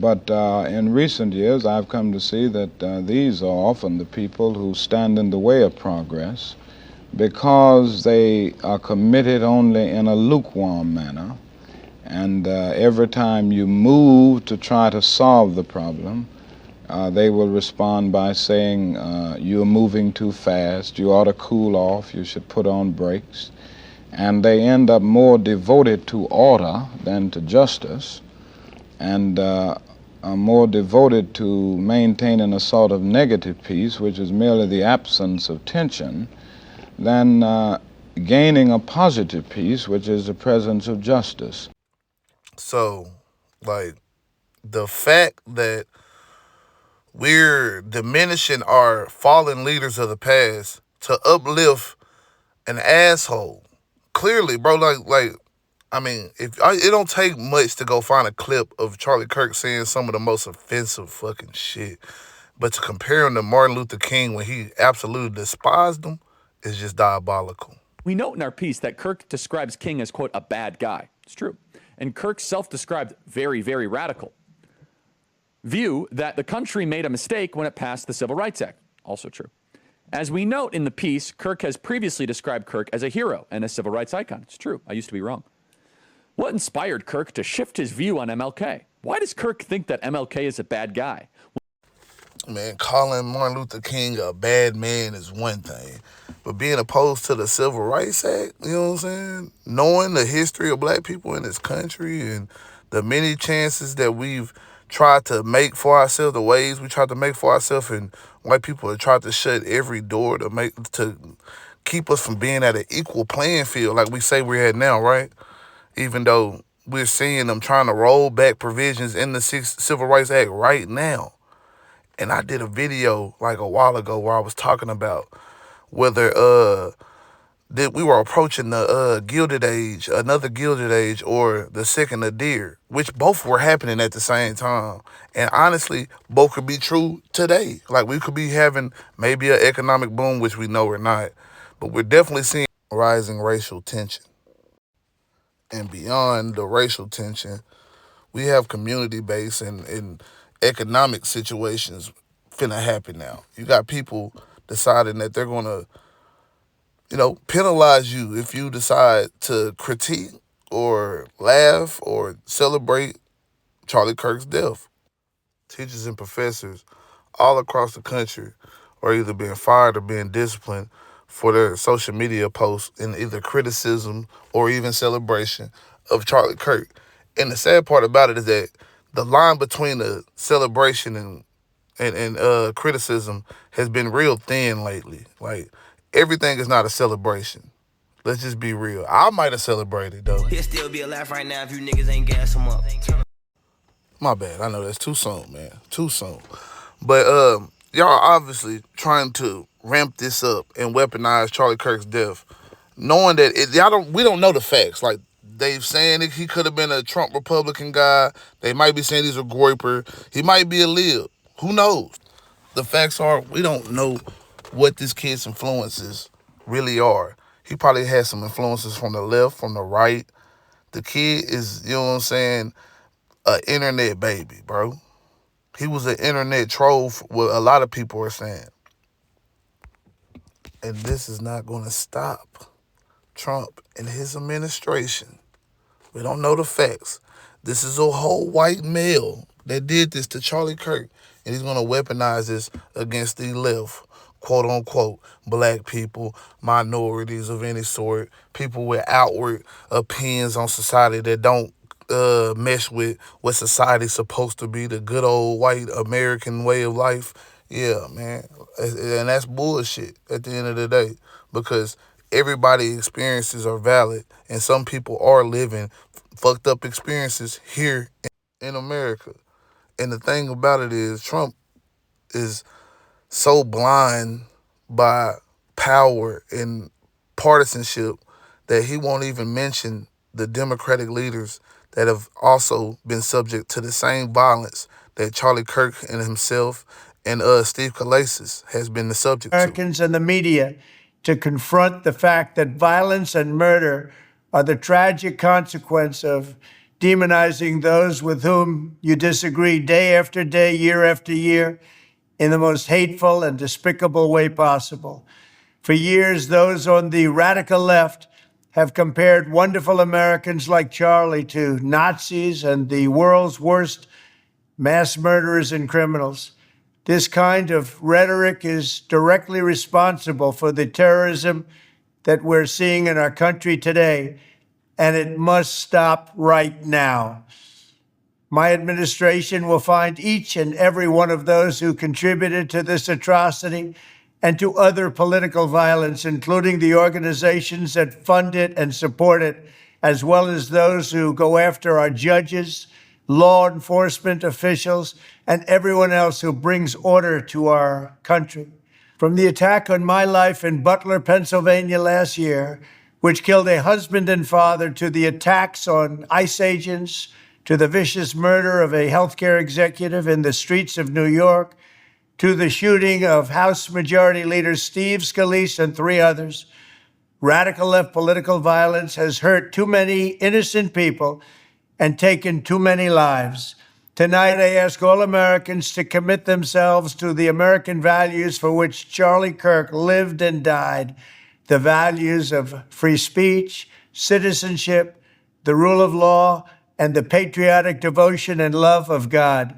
But in recent years, I've come to see that these are often the people who stand in the way of progress because they are committed only in a lukewarm manner. And every time you move to try to solve the problem, they will respond by saying, you're moving too fast, you ought to cool off, you should put on brakes. And they end up more devoted to order than to justice, and are more devoted to maintaining a sort of negative peace, which is merely the absence of tension, than gaining a positive peace, which is the presence of justice. So, like, the fact that we're diminishing our fallen leaders of the past to uplift an asshole. Clearly, bro, I mean, it don't take much to go find a clip of Charlie Kirk saying some of the most offensive fucking shit. But to compare him to Martin Luther King when he absolutely despised him is just diabolical. We note in our piece that Kirk describes King as, quote, a bad guy. It's true. And Kirk's self-described very, very radical view that the country made a mistake when it passed the Civil Rights Act. Also true. As we note in the piece, Kirk has previously described Kirk as a hero and a civil rights icon. It's true. I used to be wrong. What inspired Kirk to shift his view on MLK? Why does Kirk think that MLK is a bad guy? Man, calling Martin Luther King a bad man is one thing, but being opposed to the Civil Rights Act, you know what I'm saying? Knowing the history of black people in this country and the many chances that we've tried to make for ourselves, the ways we tried to make for ourselves, and white people have tried to shut every door to keep us from being at an equal playing field like we say we're at now, right? Even though we're seeing them trying to roll back provisions in the Civil Rights Act right now. And I did a video like a while ago where I was talking about whether that we were approaching the Gilded Age, another Gilded Age, or the second nadir, which both were happening at the same time. And honestly, both could be true today. Like, we could be having maybe an economic boom, which we know we're not, but we're definitely seeing rising racial tension. And beyond the racial tension, we have community-based and economic situations finna happen now. You got people deciding that they're gonna, penalize you if you decide to critique or laugh or celebrate Charlie Kirk's death. Teachers and professors all across the country are either being fired or being disciplined for their social media posts in either criticism or even celebration of Charlie Kirk. And the sad part about it is that the line between the celebration and criticism has been real thin lately. Like, everything is not a celebration. Let's just be real. I might have celebrated, though. He'll still be alive right now if you niggas ain't gas him up. My bad. I know that's too soon, man. Too soon. But y'all obviously trying to ramp this up and weaponize Charlie Kirk's death, knowing that we don't know the facts. Like, they've saying that he could have been a Trump Republican guy. They might be saying he's a groiper. He might be a lib. Who knows? The facts are, we don't know what this kid's influences really are. He probably has some influences from the left, from the right. The kid is, you know what I'm saying, an internet baby, bro. He was an internet troll, what a lot of people are saying. And this is not going to stop Trump and his administration. We don't know the facts. This is a whole white male that did this to Charlie Kirk, and he's going to weaponize this against the left, quote unquote, black people, minorities of any sort, people with outward opinions on society that don't mesh with what society's supposed to be, the good old white American way of life. Yeah, man. And that's bullshit at the end of the day, because everybody's experiences are valid, and some people are living fucked up experiences here in America. And the thing about it is, Trump is so blind by power and partisanship that he won't even mention the Democratic leaders that have also been subject to the same violence that Charlie Kirk and himself and Steve Scalise has been the subject to. Americans and the media to confront the fact that violence and murder are the tragic consequence of demonizing those with whom you disagree day after day, year after year, in the most hateful and despicable way possible. For years, those on the radical left have compared wonderful Americans like Charlie to Nazis and the world's worst mass murderers and criminals. This kind of rhetoric is directly responsible for the terrorism that we're seeing in our country today, and it must stop right now. My administration will find each and every one of those who contributed to this atrocity and to other political violence, including the organizations that fund it and support it, as well as those who go after our judges, law enforcement officials, and everyone else who brings order to our country. From the attack on my life in Butler, Pennsylvania last year, which killed a husband and father, to the attacks on ICE agents, to the vicious murder of a healthcare executive in the streets of New York, to the shooting of House Majority Leader Steve Scalise and 3 others, radical left political violence has hurt too many innocent people and taken too many lives. Tonight, I ask all Americans to commit themselves to the American values for which Charlie Kirk lived and died, the values of free speech, citizenship, the rule of law, and the patriotic devotion and love of God.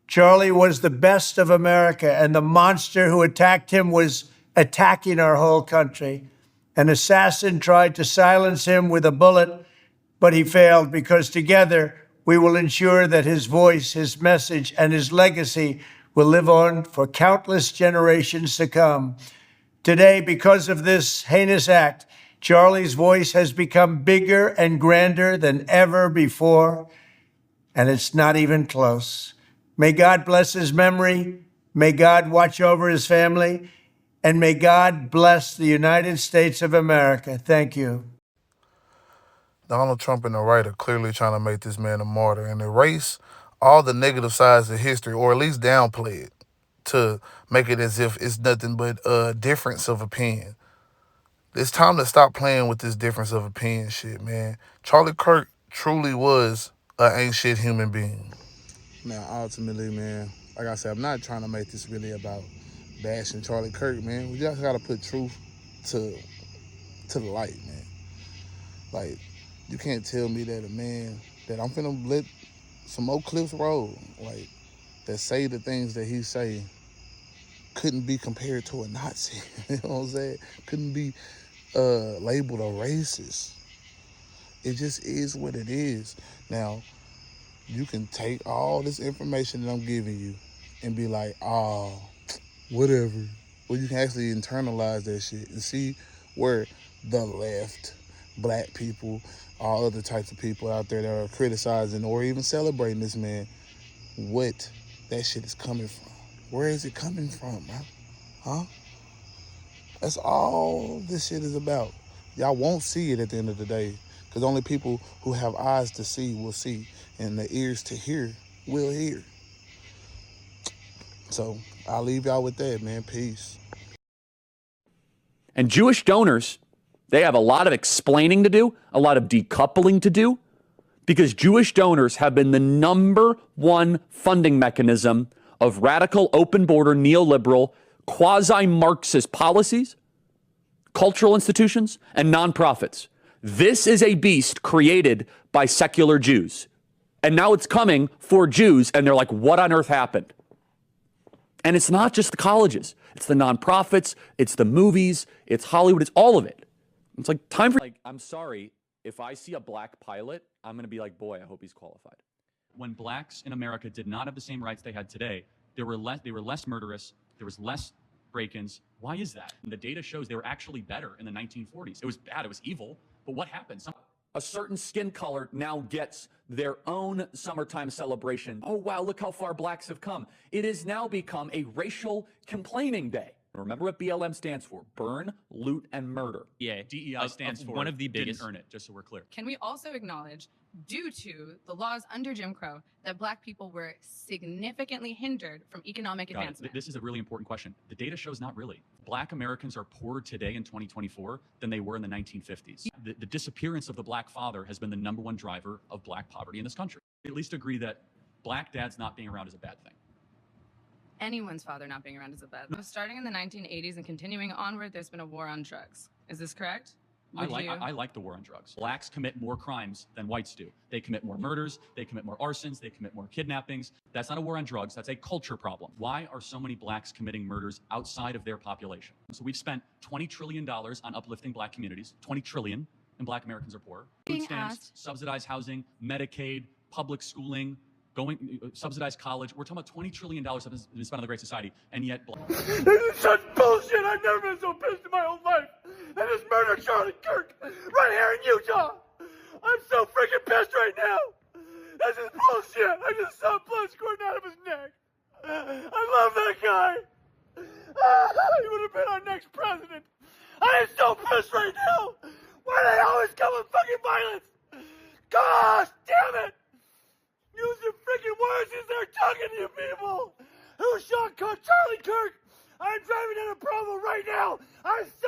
Charlie was the best of America, and the monster who attacked him was attacking our whole country. An assassin tried to silence him with a bullet, but he failed, because together we will ensure that his voice, his message, and his legacy will live on for countless generations to come. Today, because of this heinous act, Charlie's voice has become bigger and grander than ever before, and it's not even close. May God bless his memory, may God watch over his family, and may God bless the United States of America. Thank you. Donald Trump and the right are clearly trying to make this man a martyr and erase all the negative sides of history, or at least downplay it, to make it as if it's nothing but a difference of opinion. It's time to stop playing with this difference of opinion shit, man. Charlie Kirk truly was an ain't shit human being. Now, ultimately, man, like I said, I'm not trying to make this really about bashing Charlie Kirk, man. We just gotta put truth to the light, man. Like, you can't tell me that a man that I'm finna let some Oak Cliffs roll, like, that say the things that he say couldn't be compared to a Nazi. You know what I'm saying? Couldn't be labeled a racist. It just is what it is. Now, you can take all this information that I'm giving you and be like, oh, whatever. Or you can actually internalize that shit and see where the left, black people, all other types of people out there that are criticizing or even celebrating this man, what that shit is coming from. Where is it coming from, man? Huh? That's all this shit is about. Y'all won't see it at the end of the day, because only people who have eyes to see will see, and the ears to hear will hear. So I'll leave y'all with that, man. Peace. And Jewish donors, they have a lot of explaining to do, a lot of decoupling to do, because Jewish donors have been the #1 funding mechanism of radical, open border, neoliberal, quasi-Marxist policies, cultural institutions, and nonprofits. This is a beast created by secular Jews. And now it's coming for Jews, and they're like, what on earth happened? And it's not just the colleges. It's the nonprofits, it's the movies, it's Hollywood, it's all of it. It's like time for... Like, I'm sorry, if I see a black pilot, I'm going to be like, boy, I hope he's qualified. When blacks in America did not have the same rights they had today, they were less murderous, there was less break-ins. Why is that? And the data shows they were actually better in the 1940s. It was bad, it was evil, but what happened? A certain skin color now gets their own summertime celebration. Oh, wow, look how far blacks have come. It has now become a racial complaining day. Remember what BLM stands for: burn, loot, and murder. Yeah, DEI stands for one of the biggest. Didn't earn it, just so we're clear. Can we also acknowledge due to the laws under Jim Crow that Black people were significantly hindered from economic advancement? This is a really important question. The data shows not really. Black Americans are poorer today in 2024 than they were in the 1950s. The disappearance of the Black father has been the #1 driver of Black poverty in this country. We at least agree that Black dads not being around is a bad thing. Anyone's father not being around is a bad thing. Starting in the 1980s and continuing onward, there's been a war on drugs. Is this correct? I like the war on drugs. Blacks commit more crimes than whites do. They commit more murders, they commit more arsons, they commit more kidnappings. That's not a war on drugs, that's a culture problem. Why are so many blacks committing murders outside of their population? So we've spent $20 trillion on uplifting Black communities, $20 trillion, and Black Americans are poor. Food stamps, subsidized housing, Medicaid, public schooling, subsidized college. We're talking about $20 trillion that has been spent on the Great Society, and yet This is such bullshit! I've never been so pissed in my whole life! And this murder Charlie Kirk right here in Utah! I'm so freaking pissed right now! This is bullshit! I just saw blood squirting out of his neck! I love that guy! He would have been our next president! I am so pissed right now! Why do they always come with fucking violence? Gosh damn it! Use your freaking words as they're talking to you people! Who shot Charlie Kirk? I'm driving down a Provo right now! I'm so